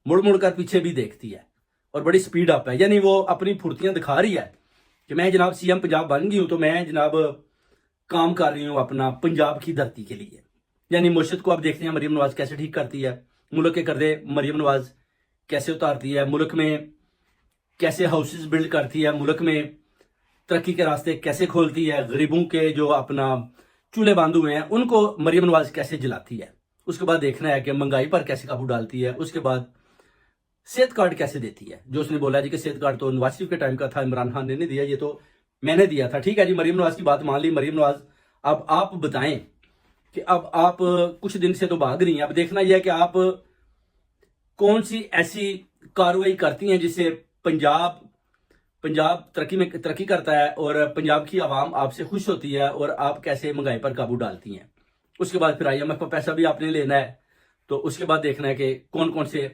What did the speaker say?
مڑ مڑ کر پیچھے بھی دیکھتی ہے اور بڑی سپیڈ اپ ہے، یعنی وہ اپنی پھرتیاں دکھا رہی ہے کہ میں جناب سی ایم پنجاب بن گئی ہوں تو میں جناب کام کر رہی ہوں اپنا پنجاب کی دھرتی کے لیے۔ یعنی مرشد کو اب دیکھتے ہیں مریم نواز کیسے ٹھیک کرتی ہے، ملک کے قرضے مریم نواز کیسے اتارتی ہے، ملک میں کیسے ہاؤسز بلڈ کرتی ہے، ملک میں ترقی کے راستے کیسے کھولتی ہے، غریبوں کے جو اپنا چولہے باندھ ہوئے ہیں ان کو مریم نواز کیسے جلاتی ہے۔ اس کے بعد دیکھنا ہے کہ مہنگائی پر کیسے قابو ڈالتی ہے، اس کے بعد صحت کارڈ کیسے دیتی ہے، جو اس نے بولا جی کہ صحت کارڈ تو نواز شریف کے ٹائم کا تھا، عمران خان نے نہیں دیا، یہ تو میں نے دیا تھا۔ ٹھیک ہے جی، مریم نواز کی بات مان لی۔ مریم نواز اب آپ بتائیں کہ اب آپ کچھ دن سے تو بھاگ رہی ہیں، اب دیکھنا یہ ہے کہ آپ کون سی ایسی کارروائی کرتی ہیں جس سے پنجاب ترقی کرتا ہے اور پنجاب کی عوام آپ سے خوش ہوتی ہے، اور آپ کیسے مہنگائی پر قابو ڈالتی ہیں۔ اس کے بعد پھر IMF کا پیسہ بھی آپ نے لینا ہے، تو اس کے بعد دیکھنا ہے کہ کون کون سے